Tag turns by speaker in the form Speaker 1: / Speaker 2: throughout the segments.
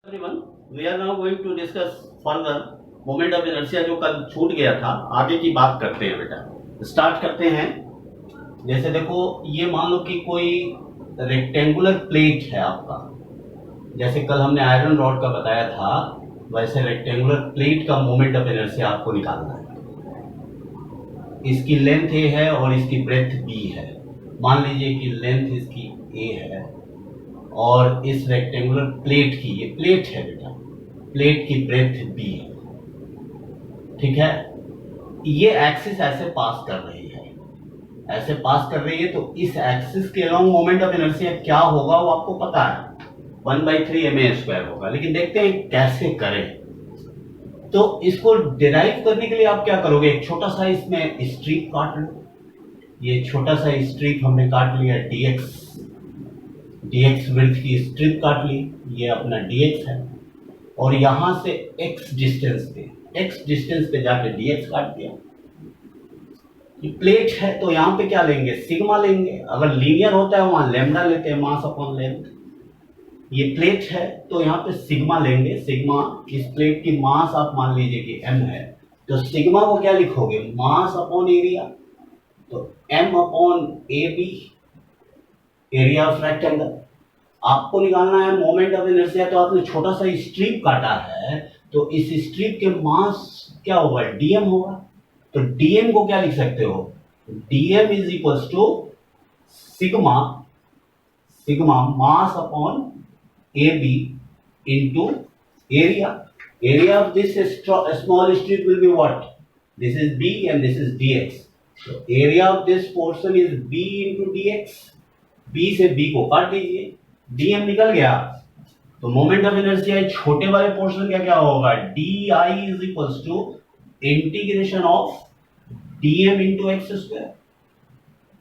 Speaker 1: everyone, we are now going to discuss further moment of inertia जो कल छूट गया था। आगे की बात करते हैं बेटा, स्टार्ट करते हैं। जैसे देखो, ये मान लो कि कोई रेक्टेंगुलर प्लेट है आपका, जैसे कल हमने आयरन रॉड का बताया था, वैसे रेक्टेंगुलर प्लेट का मोमेंट ऑफ इनर्शिया आपको निकालना है। इसकी लेंथ ए है और इसकी ब्रेथ बी है। मान लीजिए कि लेंथ इसकी ए है और इस रेक्टेंगुलर प्लेट की, ये प्लेट है बेटा, प्लेट की ब्रेथ बी है, ठीक है। ये एक्सिस ऐसे पास कर रही है, ऐसे पास कर रही है, तो इस एक्सिस के अलोंग मोमेंट ऑफ इनर्शिया क्या होगा वो आपको पता है, 1/3 ma² होगा। लेकिन देखते हैं कैसे करें। तो इसको डिराइव करने के लिए आप क्या करोगे, एक छोटा सा इसमें स्ट्रिप काट लो। ये छोटा सा स्ट्रिप हमने काट लिया, dx विड्थ की स्ट्रिप काट ली, ये अपना dx है। और यहां से x डिस्टेंस पे जाके dx काट दिया। ये प्लेट है तो यहां पे क्या लेंगे, सिग्मा लेंगे। अगर लीनियर होता है वहां लैम्डा लेते हैं, मास अपॉन लेंथ। ये प्लेट है तो यहाँ पे सिग्मा लेंगे। सिग्मा, इस प्लेट की मास आप मान लीजिए कि m है, तो सिग्मा को क्या लिखोगे, मास अपॉन एरिया। तो m upon ab, area of rectangle. आपको निकालना है मोमेंट ऑफ इनर्शिया, तो आपने छोटा सा स्ट्रिप काटा है, तो इस स्ट्रिप के मास क्या होगा, dm होगा। तो dm को क्या लिख सकते हो, dm is equals to sigma mass upon AB into area. Area of this small strip will be what? This is B and this is dx. So area of this portion is B into dx. B से B को काट दीजिए, dm निकल गया। तो moment of inertia छोटे वाले portion का क्या होगा, di is equals to integration of dm into x²।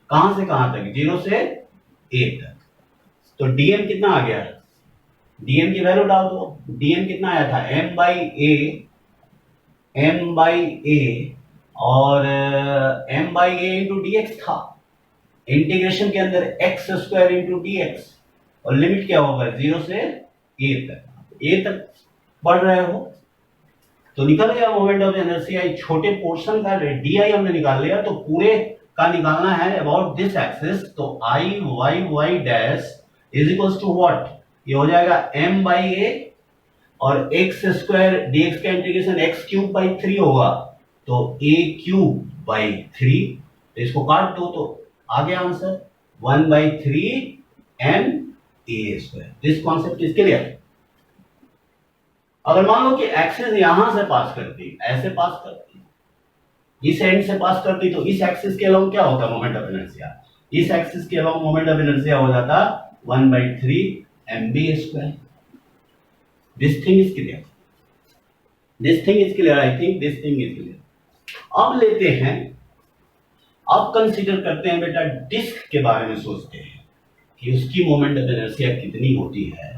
Speaker 1: कहां से कहां तक, 0 से a तक। तो dm कितना आ गया, dm की वैल्यू डाल दो। dm कितना आया था, m by a और m by a into dx था। इंटीग्रेशन के अंदर x² इंटू dx, और लिमिट क्या होगा, 0 से a तक बढ़ रहे हो, तो निकल गया मोमेंट ऑफ इनर्शिया। छोटे पोर्शन का di हमने निकाल लिया, तो पूरे का निकालना है अबाउट दिस एक्सिस। तो i y dash is equals to what, ये हो जाएगा m by a और x² dx का इंटीग्रेशन x³/3 होगा, तो a³/3। तो इसको काट दो तो आ गया answer 1/3 ma²। This concept is clear. अगर मान लो कि एक्सिस यहां से पास करती, ऐसे पास करती, इस एंड से पास करती, तो इस एक्सिस के अलोंग क्या होता मोमेंट ऑफ इनर्शिया, इस एक्सिस के अलोंग मोमेंट ऑफ इनर्शिया हो जाता 1/3 ma²। This thing is clear. I think this thing is clear. अब लेते हैं, अब कंसीडर करते हैं बेटा, डिस्क के बारे में सोचते हैं कि उसकी मोमेंट ऑफ इनर्शिया कितनी होती है।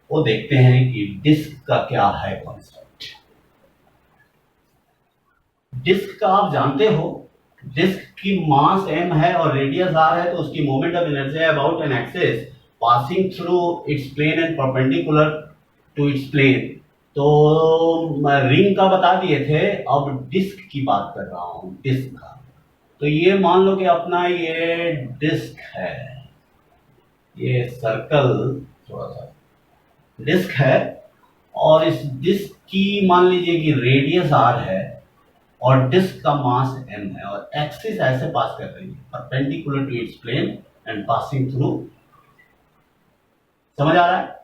Speaker 1: वो देखते हैं कि डिस्क का क्या है कॉन्सेप्ट। डिस्क का आप जानते हो, डिस्क की मास m है और रेडियस r है, तो उसकी moment of inertia about an axis passing through its plane and perpendicular to its plane। तो रिंग का बता दिए थे, अब डिस्क की बात कर रहा हूं, डिस्क का। तो ये मान लो कि अपना ये डिस्क है, ये सर्कल थोड़ा सा डिस्क है, और इस डिस्क की मान लीजिए कि रेडियस r है और डिस्क का मास m है, और एक्सिस ऐसे पास कर रही है perpendicular to its plane and passing through. समझ आ रहा है।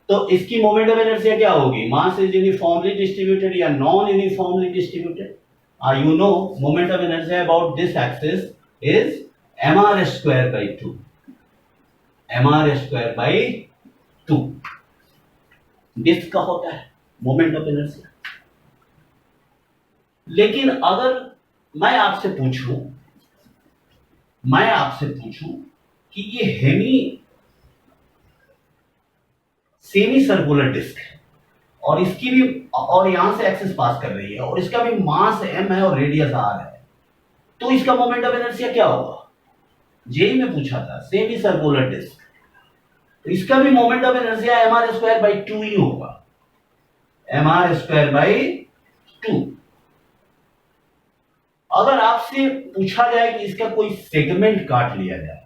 Speaker 1: तो इसकी मोमेंट ऑफ इनर्शिया क्या होगी, मास इज यूनिफॉर्मली डिस्ट्रीब्यूटेड या non uniformly distributed. You know moment of inertia about this axis is mr²/2, mr²/2 disc का होता है मोमेंट ऑफ इनर्शिया। लेकिन अगर मैं आपसे पूछूं कि ये सेमी सर्कुलर डिस्क है और इसकी भी, और यहां से एक्सिस पास कर रही है, और इसका भी मास m है और रेडियस r है, तो इसका मोमेंट ऑफ इनर्शिया क्या होगा। जेई में पूछा था, सेमी सर्कुलर डिस्क, तो इसका भी moment of inertia M R square by two ही होगा, M R square by two. अगर आपसे पूछा जाए कि इसका कोई सेगमेंट काट लिया जाए,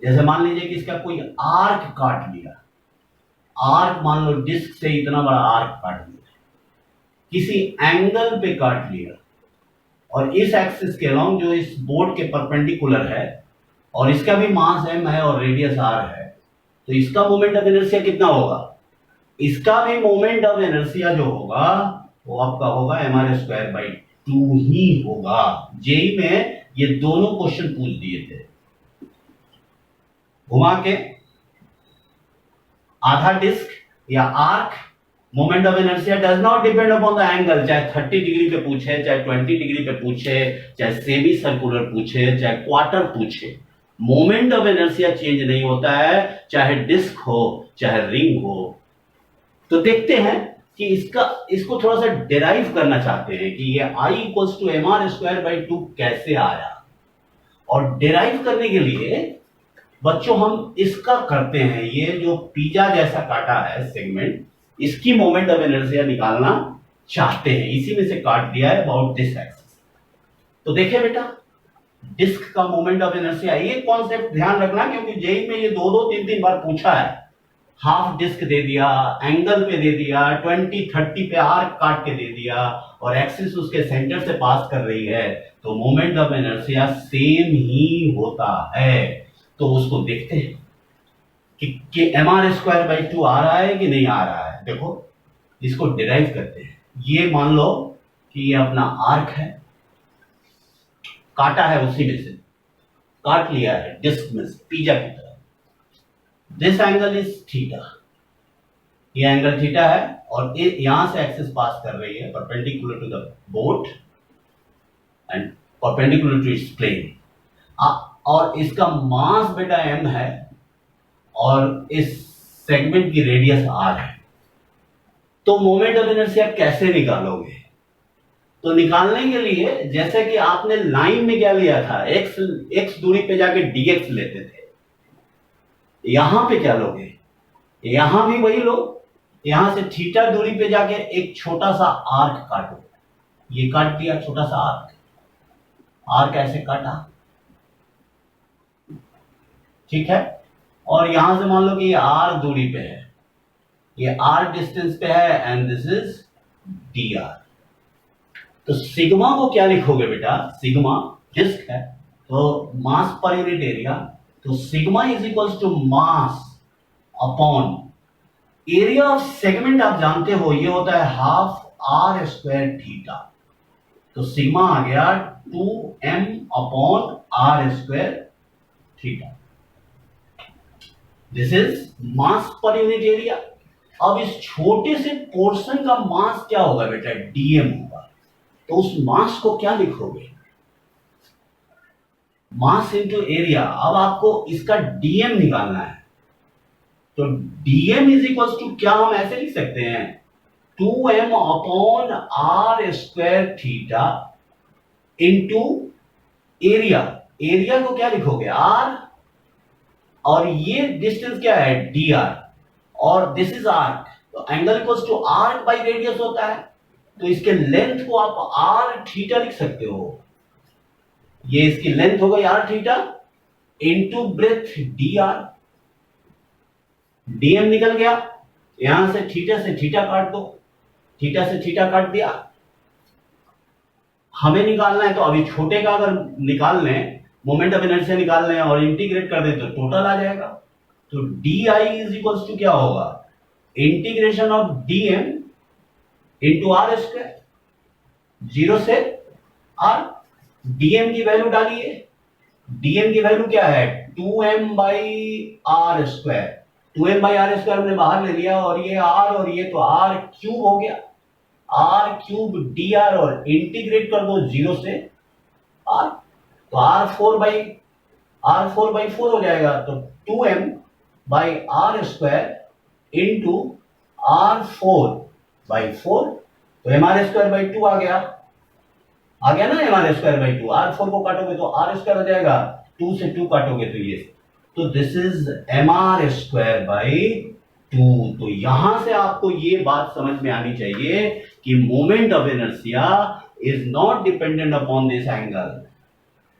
Speaker 1: जैसे मान लीजिए कि इसका कोई आर्क काट लिया, आर्क मान लो डिस्क से इतना बड़ा आर्क काट लिया, किसी एंगल पे काट लिया, और इस एक्सिस के अलोंग जो इस बोर्ड के परपेंडिकुलर है, और इसका भी मास m है और रेडियस r है, तो इसका मोमेंट ऑफ इनर्शिया कितना होगा? इसका भी मोमेंट ऑफ इनर्शिया जो होगा वो आपका होगा M R square by two ही होगा। जेई में ये दोनों क्वेश्चन पूछ दिए थे। घुमा के आधा डिस्क या arc, moment of inertia does not depend upon the angle, चाहे 30 डिग्री पे पूछे, चाहे 20 डिग्री पे पूछे, चाहे सेमी सर्कुलर पूछे, चाहे क्वार्टर पूछे, मोमेंट ऑफ इनर्शिया चेंज नहीं होता है, चाहे डिस्क हो चाहे रिंग हो। तो देखते हैं कि इसको थोड़ा सा डिराइव करना चाहते हैं कि ये I equals to M R square by two कैसे आया। और डिराइव करने के लिए बच्चों हम इसका करते हैं, ये जो पिज्जा जैसा काटा है सेगमेंट, इसकी मोमेंट ऑफ इनर्शिया निकालना चाहते हैं, इसी में से काट दिया है अबाउट दिस एक्सिस। तो देखिए बेटा, डिस्क का मोमेंट ऑफ इनर्शिया, ये कॉन्सेप्ट ध्यान रखना क्योंकि जेई में ये दो तीन तीन बार पूछा है। हाफ डिस्क दे दिया, एंगल पे दे दिया, 20-30 पे आर्क काट के दे दिया, और एक्सिस उसके सेंटर से पास कर रही है, तो मोमेंट ऑफ इनर्शिया सेम ही होता है। तो उसको देखते हैं कि M R square by two आ रहा है कि नहीं आ रहा है। देखो इसको डिराइव करते हैं। ये मान लो कि ये अपना आर्क है, काटा है उसी में से, काट लिया है डिस्क में से पिज्जा की तरह। दिस एंगल इज थीटा, ये एंगल थीटा है, और यहां से एक्सिस पास कर रही है perpendicular to the board and perpendicular to its plane. और इसका मास बेटा m है, और इस सेगमेंट की रेडियस r है। तो मोमेंट ऑफ इनर्शिया कैसे निकालोगे? तो निकालने के लिए जैसे कि आपने लाइन में क्या लिया था, x दूरी पे जाके dx लेते थे, यहां पे क्या लोगे? यहां भी वही लो, यहां से थीटा दूरी पे जाके एक छोटा सा आर्क काटो। ये काट दिया छोटा सा आर्क, आर्क ऐसे काटा, ठीक है। और यहां से मान लो कि ये r दूरी पे है, ये r डिस्टेंस पे है, एंड दिस इज dr। तो सिग्मा को क्या लिखोगे बेटा? सिग्मा डिस्क है तो मास पर यूनिट एरिया, तो sigma is equals to mass upon area of segment. आप जानते हो ये होता है हाफ r स्क्वायर थीटा, तो सिग्मा आ गया 2m upon r square theta. This is mass per unit area. अब इस छोटे से पोर्शन का मास क्या होगा बेटा? dm होगा। तो उस मास को क्या लिखोगे? Mass into area. अब आपको इसका dm निकालना है, तो dm इज इक्वल टू क्या हम ऐसे लिख सकते हैं, 2m upon r square theta into area. Area को क्या लिखोगे? r, और ये डिस्टेंस क्या है? dr, और दिस इज आर्क, तो angle equals to arc by radius होता है, तो इसके लेंथ को आप r थीटा लिख सकते हो। ये इसकी लेंथ हो गई r theta into breadth dr। dm निकल गया, यहां से थीटा काट दो, थीटा से थीटा काट दिया। हमें निकालना है तो अभी छोटे का अगर निकाल लें, मोमेंट ऑफ इनर्शिया निकाल लें और इंटीग्रेट कर दें तो टोटल आ जाएगा। तो di इज इक्वल्स टू क्या होगा? Integration of dm into R square, 0 से r। dm की वैल्यू डालिए, dm की वैल्यू क्या है? 2m by R square. 2m by R square हमने बाहर ले लिया, और ये r और ये तो r क्यूब हो गया, r क्यूब dr, और इंटीग्रेट कर दो 0 से r, तो r4 बाई 4 हो जाएगा। तो 2m by R square into r4 by 4, तो एम आर स्क्वायर बाई 2 आ गया ना, M R square by 2। r4 को काटोगे तो r स्क्वायर हो जाएगा, 2 से 2 काटोगे तो ये, तो this is mr square by 2। तो यहां से आपको ये बात समझ में आनी चाहिए कि moment of inertia is not dependent upon this angle.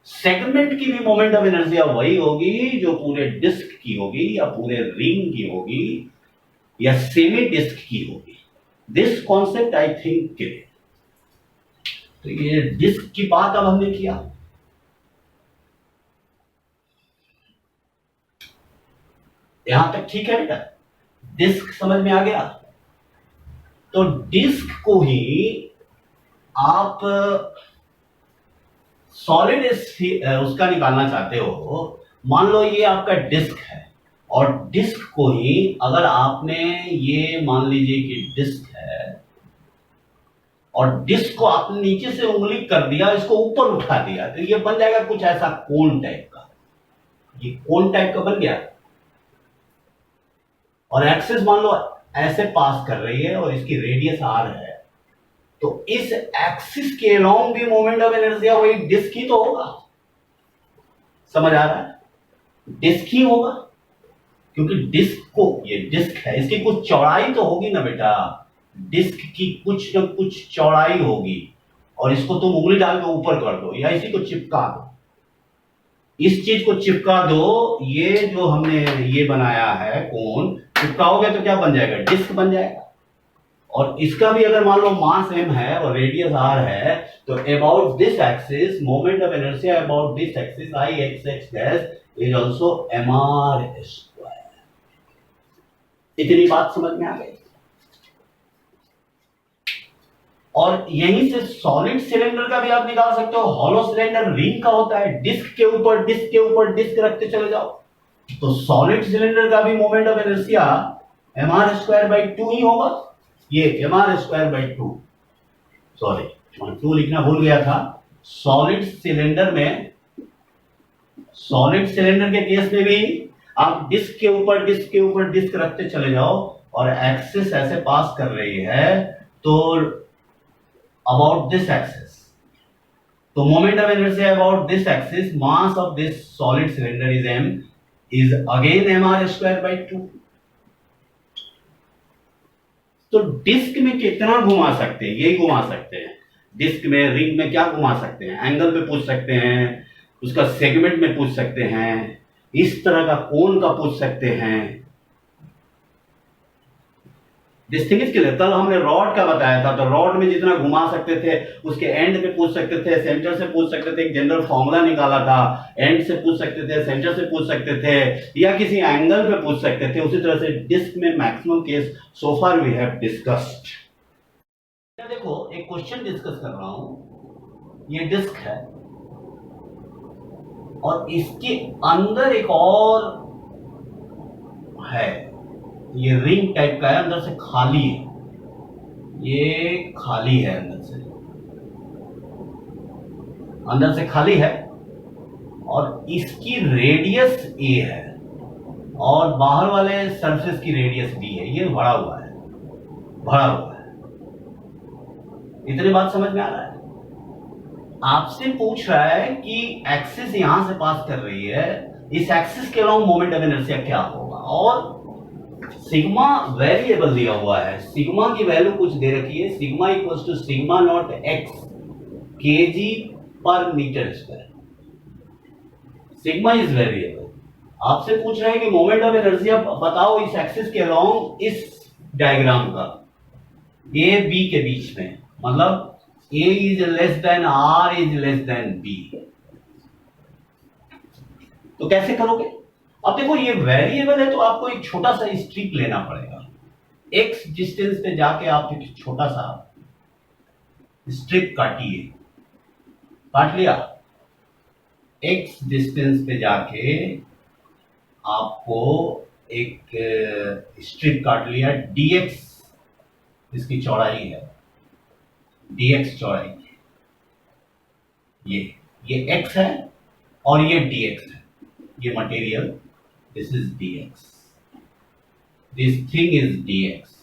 Speaker 1: Segment की भी मोमेंट ऑफ इनर्शिया वही होगी जो पूरे डिस्क की होगी या पूरे रिंग की होगी या सेमी डिस्क की होगी। This concept I think clear. तो ये डिस्क की बात अब हमने किया। यहां तक ठीक है बेटा, डिस्क समझ में आ गया। तो डिस्क को ही आप सॉलिड उसका निकालना चाहते हो। मान लो ये आपका डिस्क है और डिस्क को ही अगर आपने ये मान लीजिए कि डिस्क है और डिस्क को आपने नीचे से उंगली कर दिया, इसको ऊपर उठा दिया, तो ये बन जाएगा कुछ ऐसा कोन टाइप का। ये कोन टाइप का बन गया और एक्सिस मान लो ऐसे पास कर रही है और इसकी रेडियस आर है। तो इस एक्सिस के अलोंग भी मोमेंट ऑफ इनर्शिया वही डिस्क ही तो होगा। समझ आ रहा है? डिस्क ही होगा, क्योंकि डिस्क को, ये डिस्क है, इसकी कुछ चौड़ाई तो होगी ना बेटा। डिस्क की कुछ न कुछ चौड़ाई होगी और इसको तुम उंगली डाल के ऊपर कर दो या इसी को चिपका दो, इस चीज को चिपका दो। ये जो हमने ये बनाया है कोन, चिपकाओगे तो क्या बन जाएगा? डिस्क बन जाएगा। और इसका भी अगर मान लो मास m है और रेडियस r है, तो about this axis moment of inertia about this axis I x x dash is also mr square. इतनी बात समझ में आ गई। और यहीं से सॉलिड सिलेंडर का भी आप निकाल सकते हो। हॉलो सिलेंडर रिंग का होता है, डिस्क के ऊपर डिस्क के ऊपर डिस्क रखते चले जाओ। तो सॉलिड सिलेंडर का भी moment of inertia mr square by 2 ही होगा। ये mr स्क्वायर बाई 2, सॉरी 2 लिखना भूल गया था। सॉलिड सिलेंडर के केस में भी आप डिस्क के ऊपर डिस्क के ऊपर डिस्क रखते चले जाओ और एक्सिस ऐसे पास कर रही है, तो अबाउट दिस एक्सिस, तो moment of inertia about this axis, mass of this solid cylinder is m is again mr square by 2। तो डिस्क में कितना घुमा सकते हैं? यही घुमा सकते हैं। डिस्क में, रिंग में क्या घुमा सकते हैं? एंगल पे पूछ सकते हैं, उसका सेगमेंट में पूछ सकते हैं, इस तरह का कोन का पूछ सकते हैं। डिस्टिंग्विश के लिए कल हमने रॉड का बताया था, तो रॉड में जितना घुमा सकते थे, उसके एंड पे पूछ सकते थे, सेंटर से पूछ सकते थे, एक जनरल फॉर्मूला निकाला था, एंड से पूछ सकते थे, सेंटर से पूछ सकते थे, या किसी एंगल पे पूछ सकते थे। उसी तरह से डिस्क में maximum case so far we have discussed. देखो एक क्वेश्चन डिस्कस कर रहा हूं। ये डिस्क है और इसके अंदर एक और है, ये रिंग टाइप का है, अंदर से खाली है। ये खाली है, अंदर से खाली है और इसकी रेडियस a है और बाहर वाले सरफेस की रेडियस b है। ये भरा हुआ है। इतनी बात समझ में आ रहा है? आपसे पूछ रहा है कि एक्सिस यहां से पास कर रही है, इस एक्सिस के अलोंग मोमेंट ऑफ इनर्शिया क्या होगा, और सिग्मा वेरिएबल दिया हुआ है। सिग्मा की वैल्यू कुछ दे रखी है, sigma equals to sigma not x kg per metre square. Sigma is variable. आपसे पूछ रहे हैं कि मोमेंट ऑफ इनर्शिया बताओ इस एक्सिस के अलोंग, इस डायग्राम का a b के बीच में, मतलब a is less than r is less than b। तो कैसे करोगे? अब देखो ये वेरिएबल है, तो आपको एक छोटा सा स्ट्रिप लेना पड़ेगा। x डिस्टेंस पे जाके आप एक छोटा सा स्ट्रिप काटिए। काट लिया? x डिस्टेंस पे जाके आपको एक स्ट्रिप काट लिया। dx इसकी चौड़ाई है, dx चौड़ाई। ये x है और ये dx है। ये material, this is dx, this thing is dx।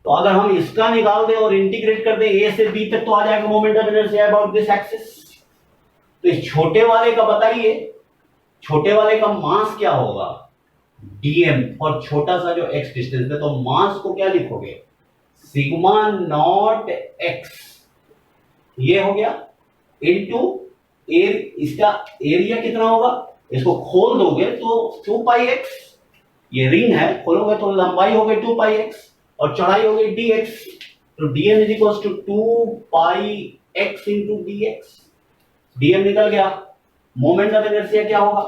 Speaker 1: तो अगर हम इसका निकाल दें और इंटीग्रेट कर दें a से b तक, तो आ जाएगा moment of inertia about this axis. तो इस छोटे वाले का बताइए, छोटे वाले का मास क्या होगा, dm, और छोटा सा जो x डिस्टेंस है, तो मास को क्या लिखोगे, सिग्मा नॉट x, ये हो गया, इनटू इसका एरिया कितना होगा, इसको खोल दोगे तो 2 पाई x, ये रिंग है, खोलोगे तो लंबाई हो गई 2 पाई x और चौड़ाई हो गई dx, तो dm is equal to 2 pi x into dx, dm निकल गया। मोमेंट ऑफ इनर्शिया क्या होगा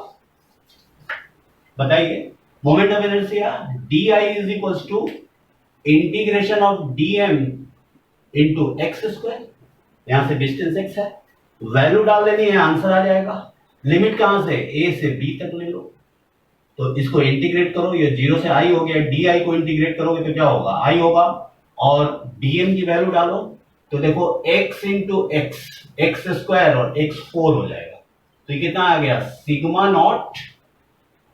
Speaker 1: बताइए, moment of inertia di is equal to integration of dm into X square, यहां से डिस्टेंस x है, वैल्यू डाल देनी है, आंसर आ जाएगा। लिमिट कहां से, a से b तक ले लो, तो इसको इंटीग्रेट करो, ये 0 से i हो गया, di को इंटीग्रेट करोगे तो क्या होगा, i होगा, और dm की वैल्यू डालो तो देखो x इंटू एक्स स्क्वायर और x 4 हो जाएगा, तो ये कितना आ गया, sigma not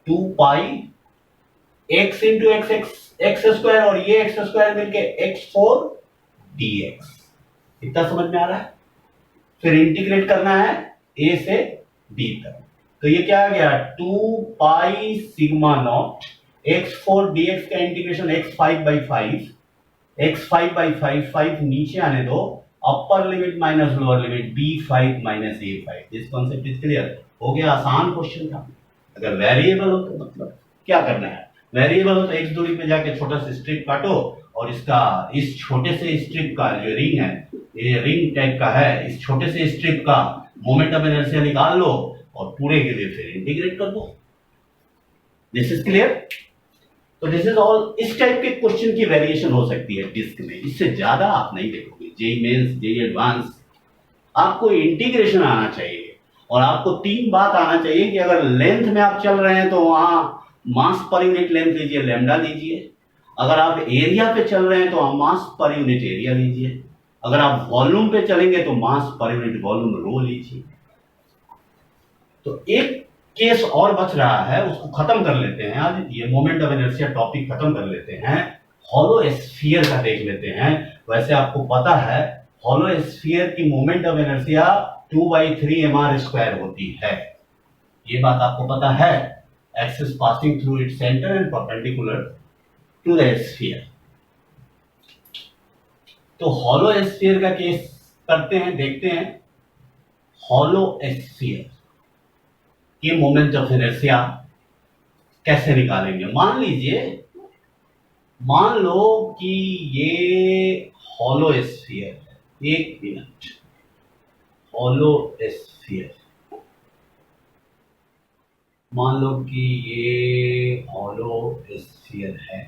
Speaker 1: 2 pi x into X square और ये एक्स स्क्वायर मिलके x4 dx। इतना समझ में आ रहा है। फिर इंटीग्रेट करना है a से b तक, तो ये क्या आ गया, 2 pi sigma not x4 dx का इंटीग्रेशन x5/5 नीचे आने दो, upper limit minus lower limit b5 minus a5। This concept is clear, हो गया, आसान क्वेश्चन था। अगर वेरिएबल हो तो मतलब क्या करना है, वेरिएबल हो तो x दूरी पे जाके छोटा सा स्ट्रिप काटो और इसका इस छोटे से स्ट्रिप का जो रिंग है, ये रिंग टाइप का है, इस छोटे से स्ट्रिप का मोमेंट ऑफ इनर्शिया निकाल लो और पूरे के लिए फिर इंटीग्रेट कर दो। This is clear. तो दिस इज ऑल, इस टाइप के क्वेश्चन की वेरिएशन हो सकती है डिस्क में, इससे ज्यादा आप नहीं देखोगे। जेई मेंस, जेई एडवांस, आपको इंटीग्रेशन आना चाहिए और आपको 3 बात आना चाहिए कि अगर लेंथ में आप चल रहे हैं तो वहां मास पर यूनिट लेंथ लीजिए, लैम्डा लीजिए। अगर आप एरिया पे चल रहे हैं तो आप मास पर यूनिट एरिया लीजिए। अगर आप वॉल्यूम पे चलेंगे तो मास पर यूनिट वॉल्यूम रो लीजिए। तो एक केस और बच रहा है, उसको खत्म कर लेते हैं आज, ये मोमेंट ऑफ इनर्शिया टॉपिक खत्म कर लेते हैं, हॉलो स्फीयर का देख लेते हैं। वैसे आपको पता है हॉलो स्फीयर की मोमेंट ऑफ इनर्शिया 2/3 mr² होती है, ये बात आपको पता है, axis passing through its centre and perpendicular to the sphere. तो हॉलो स्फीयर का केस करते हैं, देखते हैं हॉलो स्फीयर की मोमेंट ऑफ इनर्शिया कैसे निकालेंगे। मान लो कि ये हॉलो स्फीयर है, एक मिनट, हॉलो स्फीयर, मान लो कि ये हॉलो स्फीयर है,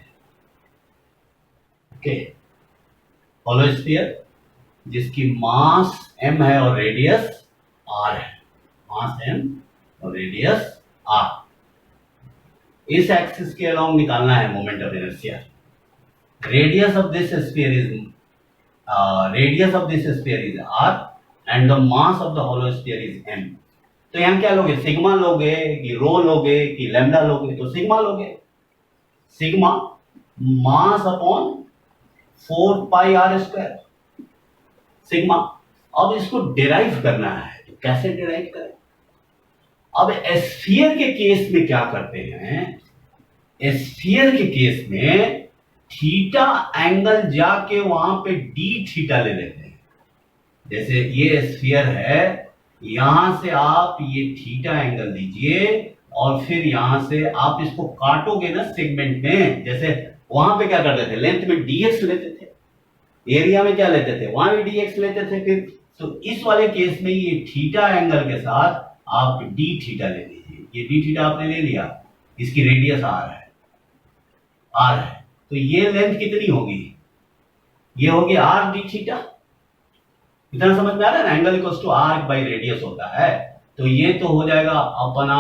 Speaker 1: ओके, हॉलो स्फीयर जिसकी मास m है और रेडियस r है, मास m और रेडियस r। इस एक्सिस के अलोंग निकालना है moment of inertia. Radius of this sphere is r and the mass of the hollow sphere is m। तो यहां क्या लोगे, सिग्मा लोगे कि रो लोगे कि लैम्डा लोगे, तो सिग्मा लोगे, सिग्मा मास अपॉन 4 पाई r², सिग्मा। अब इसको डिराइव करना है, तो कैसे डिराइव करें। अब स्फीयर के केस में क्या करते हैं, स्फीयर के केस में थीटा एंगल जाके वहां पे डी थीटा ले लेते हैं। जैसे ये स्फीयर है, यहां से आप ये थीटा एंगल लीजिए और फिर यहां से आप इसको काटोगे ना सेगमेंट में, जैसे वहां पे क्या करते थे, लेंथ में dx लेते थे, एरिया में क्या लेते थे, वहां भी dx लेते थे। फिर तो इस वाले केस में ये थीटा एंगल के साथ आप डी थीटा ले लीजिए, ये डी थीटा आपने ले लिया, इसकी रेडियस r है, तो ये लेंथ कितनी होगी, ये होगी r डी थीटा। इतना समझ में आ रहा है ना, angle equals to r by radius होता है, तो ये तो हो जाएगा अपना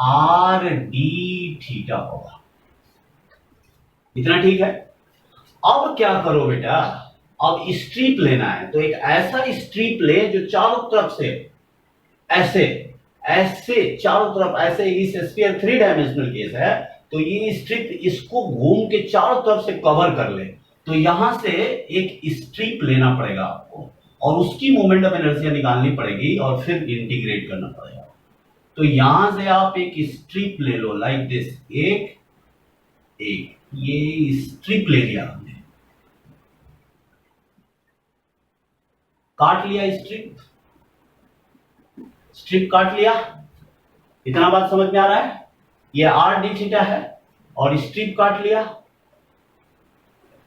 Speaker 1: r डी थीटा होगा। इतना ठीक है। अब क्या करो बेटा, अब स्ट्रिप लेना है, तो एक ऐसा स्ट्रिप ले जो चारों तरफ से ऐसे चारों तरफ ऐसे, इस स्फीयर 3 डायमेंशनल केस है, तो ये स्ट्रिप इसको घूम के चारों तरफ से कवर कर ले, तो यहां से एक स्ट्रिप लेना पड़ेगा आपको और उसकी मोमेंट ऑफ इनर्शिया निकालनी पड़ेगी और फिर इंटीग्रेट करना पड़ेगा। तो यहां से आप एक स्ट्रिप ले लो लाइक दिस, एक एक ये स्ट्रिप ले लिया हमने, काट लिया स्ट्रिप, स्ट्रिप काट लिया। इतना बात समझ में आ रहा है? ये आर डी थीटा है और स्ट्रिप काट लिया।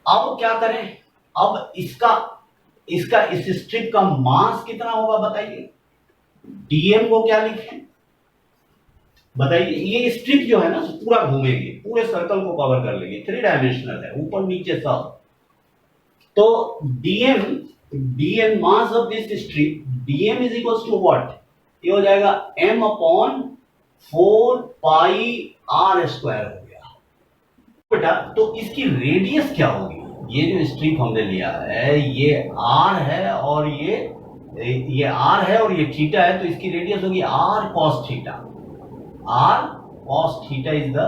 Speaker 1: अब क्या करें? अब इसका इसका इस स्ट्रिप का मास कितना होगा बताइए? डीएम को क्या लिखें बताइए? ये स्ट्रिप जो है ना पूरा घूमेगी, पूरे सर्कल को कवर कर लेगी, 3 डायमेंशनल है, ऊपर नीचे सब। तो DM DM mass of this strip, DM is equal to what? ये हो जाएगा m अपॉन 4 पाई आर स्क्वायर हो गया बेटा। तो इसकी रेडियस क्या होगी? ये जो स्ट्रिप हमने लिया है ये r है और ये r है और ये थीटा है, तो इसकी रेडियस होगी r cos theta. r cos theta is the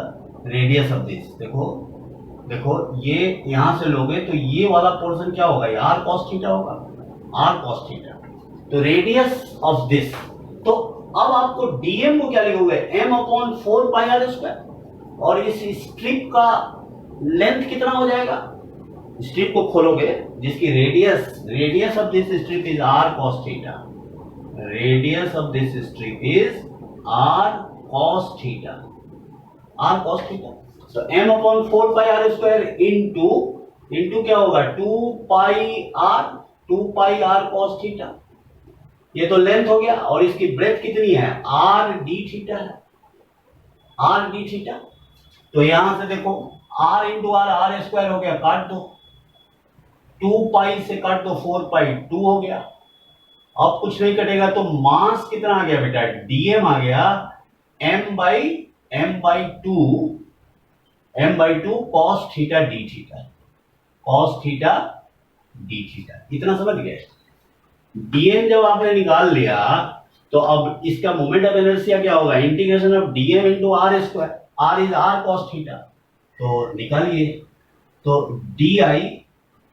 Speaker 1: radius of this. देखो देखो ये यहां से लोगे तो ये वाला पोर्शन क्या होगा? ये r cos थीटा होगा, r cos थीटा। तो रेडियस ऑफ दिस, तो अब आपको डीएम को क्या लिखोगे? m अपॉन 4 पाई आर स्क्वायर। और इस स्ट्रिप का लेंथ कितना हो जाएगा? स्ट्रिप को खोलोगे जिसकी radius of this strip is r cos theta, radius of this strip is r cos theta, r cos theta. तो m अपॉन 4 पाई आर स्क्वायर इंटू क्या होगा? 2 पाई आर cos थीटा। ये तो लेंथ हो गया और इसकी ब्रेथ कितनी है? r d थीटा है, r d थीटा। तो यहां से देखो r इंटू आर स्क्वायर हो गया, काट दो, 2 पाई से काट दो 4 पाई, 2 हो गया। अब कुछ नहीं कटेगा तो मास कितना आ गया बेटा? डीएम आ गया m by to cos theta d theta, cos theta d theta. इतना समझ गए? डीएम जब आपने निकाल लिया तो अब इसका मोमेंट ऑफ इनर्शिया क्या होगा? Integration of DM into R square, R is R cos theta. तो निकालिए, तो D I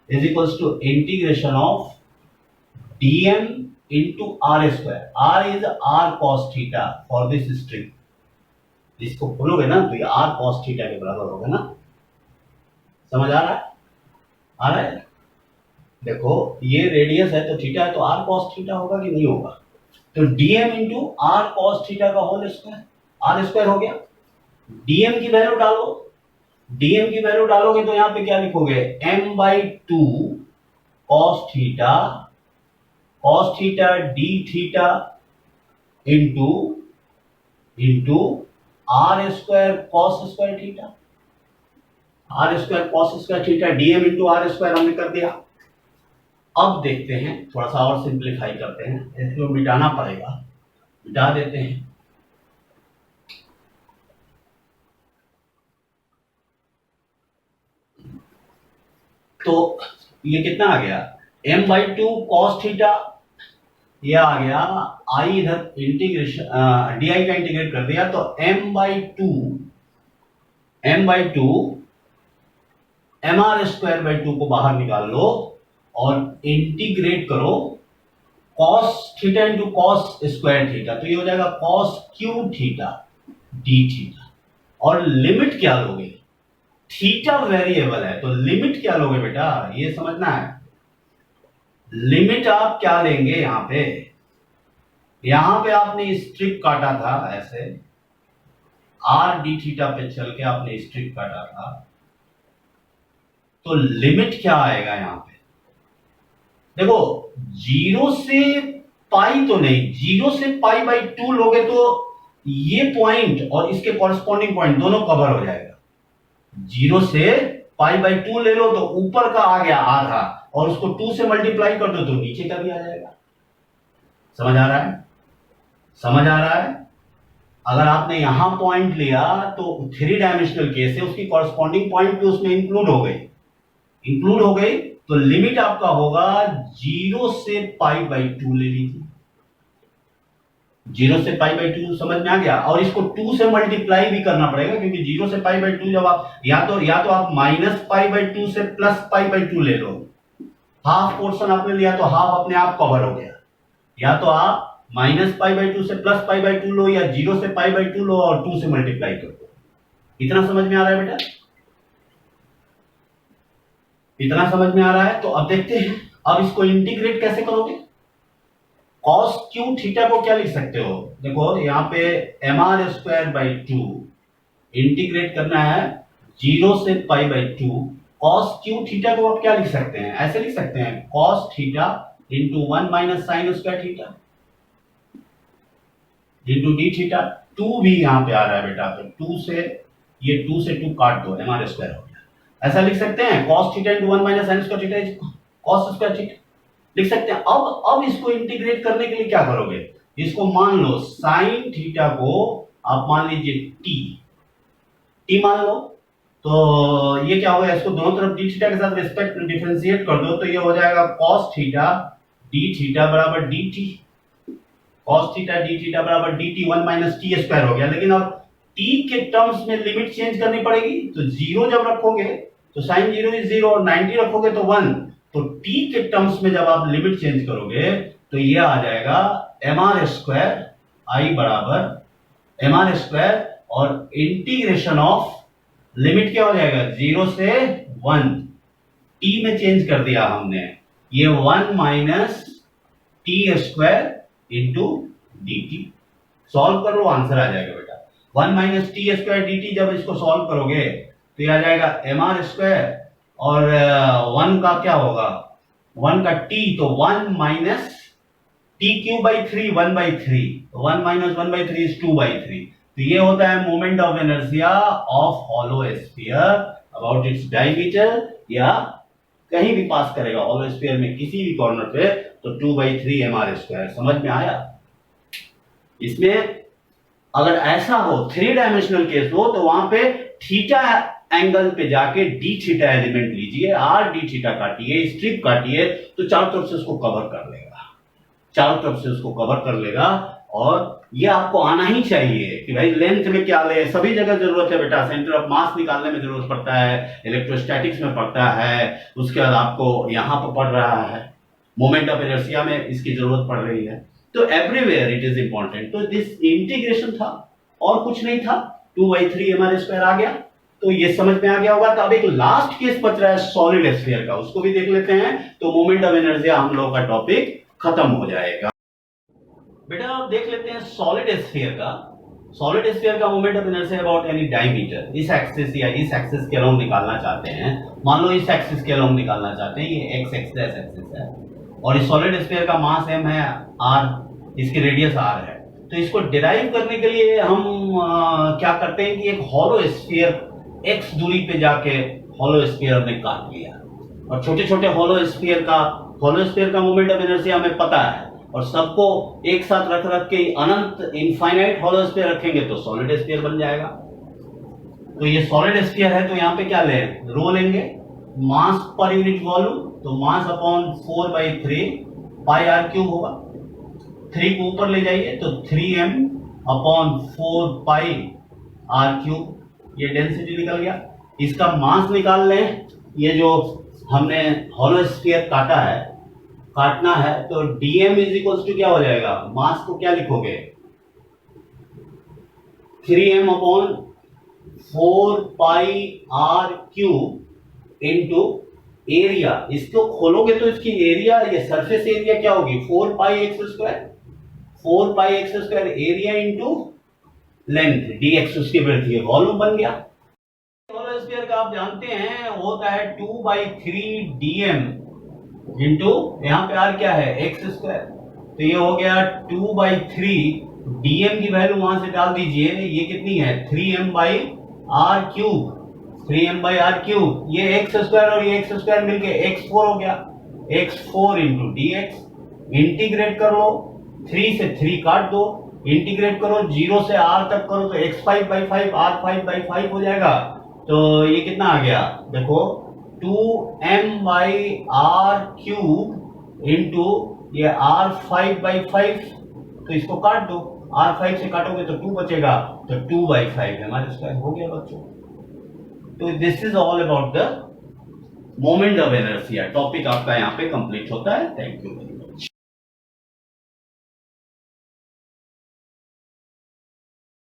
Speaker 1: is equals to integration of DM into R square, R is R cos theta for this strip. इसको खोलोगे ना तो ये आर cos थीटा के बराबर होगा ना। समझ आ रहा है? आ रहा है? देखो ये रेडियस है तो थीटा है तो r cos थीटा होगा कि नहीं होगा? तो dm into r cos theta का होल स्क्वायर, r स्क्वायर हो गया। dm की वैल्यू डालो, dm की वैल्यू डालोगे तो यहां पे क्या लिखोगे? m by to cos theta d theta into r square cos square theta, r square cos square theta, dm into r square हमने कर दिया। अब देखते हैं, थोड़ा सा और सिंप्लीफाई करते हैं, इसको मिटाना पड़ेगा, मिटा देते हैं। तो ये कितना आ गया? m by to cos theta, ये आ गया आई, इधर इंटीग्रेशन डी आई का इंटीग्रेट कर दिया तो m by two M R square by two को बाहर निकाल लो और इंटीग्रेट करो cos theta into cos square theta, तो ये हो जाएगा cos cube theta D theta. और लिमिट क्या लोगे? थीटा वेरिएबल है तो लिमिट क्या लोगे बेटा? ये समझना है। लिमिट आप क्या लेंगे? यहां पे आपने स्ट्रिप काटा था ऐसे, आर डी थीटा पे चल के आपने स्ट्रिप काटा था, तो लिमिट क्या आएगा यहां पे? देखो 0 से पाई तो नहीं, 0 से पाई बाई टू लोगे तो ये पॉइंट और इसके कॉरेस्पॉन्डिंग पॉइंट दोनों कवर हो जाएगा। 0 से पाई बाई टू ले लो तो ऊपर का आ गया आधा और उसको 2 से मल्टीप्लाई कर दो तो नीचे का भी आ जाएगा। समझ आ रहा है? समझ आ रहा है? अगर आपने यहां पॉइंट लिया तो 3 डायमेंशनल केस है, उसकी कॉरेस्पॉन्डिंग पॉइंट भी उसमें इंक्लूड हो गई तो लिमिट आपका होगा 0 से पाई बाई टू ले लीजिए। 0 से पाई बाई टू समझ में आ गया? और इसको 2 से मल्टीप्लाई भी करना पड़ेगा क्योंकि 0 से पाई बाई टू जब आप या तो आप माइनस पाई बाई टू से प्लस पाई बाई टू ले लो, हाफ पोर्शन आपने लिया तो हाफ अपने आप कवर हो गया, या तो आप माइनस पाई बाई 2 से प्लस पाई बाई 2 लो या 0 से पाई बाई 2 लो और 2 से मल्टीप्लाई कर दो। इतना समझ में आ रहा है बेटा? इतना समझ में आ रहा है? तो अब देखते हैं, अब इसको इंटीग्रेट कैसे करोगे। cos क्यू थीटा को क्या लिख सकते हो? देखो यहाँ पे mr स्क्वायर बाई 2 इंटीग्रेट करना है 0 से pi by 2। cos Q theta को आप क्या लिख सकते हैं? ऐसे लिख सकते हैं cos theta into 1 minus sine square theta into D theta. 2 भी यहाँ पे आ रहा है बेटा, तो 2 से ये 2 से 2 काट दो, mr स्क्वायर हो गया। ऐसा लिख सकते हैं cos theta into 1 minus sine square theta cos square theta लिख सकते हैं। अब इसको इंटीग्रेट करने के लिए क्या करोगे? इसको मान लो साइन थीटा को आप मान लीजिए टी मान लो, तो ये क्या होगा, इसको दोनों तरफ डी थीटा के साथ रिस्पेक्ट डिफरेंशिएट कर दो, तो ये हो जाएगा cos थीटा डी थीटा बराबर D T. cos theta D theta बराबर D T 1 minus T square हो गया। लेकिन अब टी के टर्म्स में लिमिट चेंज करनी पड़ेगी, तो 0 जब रखोगे तो साइन 0 इज 0 और 90 रखोगे तो 1। तो t के टर्म्स में जब आप लिमिट चेंज करोगे तो ये आ जाएगा mr स्क्वायर आई बराबर mr स्क्वायर और इंटीग्रेशन ऑफ लिमिट क्या हो जाएगा 0 से 1, t में चेंज कर दिया हमने, ये 1 minus T square into D T. Solve कर लो, आंसर आ जाएगा बेटा 1 minus T square D T. जब इसको सॉल्व करोगे तो ये आ जाएगा mr स्क्वायर और 1 का क्या होगा, 1 का t, तो 1 minus T cube by 3 1 by 3, 1 minus 1 by 3 is 2 by 3। तो ये होता है moment of inertia of hollow sphere about its diameter, या कहीं भी पास करेगा हॉलो स्फीयर में किसी भी कॉर्नर पे, तो 2 बाई 3 mr स्क्वायर। समझ में आया? इसमें अगर ऐसा हो 3 डायमेंशनल केस हो तो वहां पे थीटा एंगल पे जाके डी थीटा एलिमेंट लीजिए, आर डी थीटा काटिए, स्ट्रिप काटिए, तो चारों तरफ से उसको कवर कर लेगा, चारों तरफ से उसको कवर कर लेगा। और ये आपको आना ही चाहिए कि भाई लेंथ में क्या ले, सभी जगह जरूरत है बेटा। सेंटर ऑफ मास निकालने में जरूरत पड़ता है, इलेक्ट्रोस्टैटिक्स में पड़ता है, उसके बाद आपको यहां पर पड़ रहा है मोमेंट ऑफ इनर्शिया में इसकी जरूरत पड़ रही है। तो एवरीवेयर इट इज इंपॉर्टेंट। तो दिस इंटीग्रेशन था और कुछ नहीं था, 2/3 mr स्क्वायर आ गया, तो ये समझ में आ गया होगा। तो अब एक लास्ट केस बच रहा है सॉलिड स्फीयर का, उसको भी देख लेते हैं, तो मोमेंट ऑफ इनर्शिया हम लोगों का टॉपिक खत्म हो जाएगा। बेटा आप देख लेते हैं सॉलिड स्फीयर का। सॉलिड स्फीयर का moment of inertia about any diameter, इस एक्सिस या इस एक्सिस के अलोंग निकालना चाहते हैं, मान लो इस एक्सिस के अलोंग निकालना चाहते हैं, ये एक्स एक्सिस है और इस सॉलिड स्फीयर का मास m है r, इसकी रेडियस r है। तो इसको डिराइव करने के लिए हम क्या करते हैं कि एक हॉलो स्फीयर x दूरी पे जाके हॉलो स्फीयर हमने काट लिया, और छोटे छोटे हॉलो स्फीयर का मोमेंट ऑफ इनर्शिया हमें पता है, और सबको एक साथ रख रख के अनंत इनफाइनाइट हॉलो स्फीयर रखेंगे तो सॉलिड स्फीयर बन जाएगा। तो ये सॉलिड स्फीयर है, तो यहाँ पे क्या ले, रो लेंगे, मास पर यूनिट वॉल्यूम, तो mass upon 4/3 pi R cube होगा। 3 को ऊपर ले जाइए तो 3m upon 4 pi R cube, ये डेंसिटी निकल गया। इसका मास निकाल लें, ये जो हमने हॉलो स्फीयर काटना है, तो dm इज इक्वल टू क्या हो जाएगा, मास को क्या लिखोगे 3m upon 4 pi R cube into area. इसको खोलोगे तो इसकी एरिया, ये सरफेस एरिया क्या होगी 4 pi X square area into length dx, उसकी वृद्धि है, वॉल्यूम बन गया। हॉलो स्फीयर का आप जानते हैं होता है 2/3 dm इंटू यहाँ पे r क्या है एक्स स्क्वायर, तो ये हो गया 2/3 dm की वैल्यू वहां से डाल दीजिए, ये कितनी है 3m/r क्यूब, ये एक्स स्क्वायर और ये एक्स स्क्वायर मिलके x4 हो गया, x4 इंटू dx। इंटीग्रेट करो, 3 से 3 काट दो, इंटीग्रेट करो 0 से r तक करो तो x5/5 r5/5 हो जाएगा। तो ये कितना आ गया देखो 2m/r क्यूब इंटू ये r5/5, तो इसको काट दो, r5 से काटोगे तो 2 बचेगा, तो 2/5 हमारे स्क्वायर हो गया बच्चों। तो this is all about the moment of inertia. Topic आपका यहाँ पे कंप्लीट होता है। Thank you.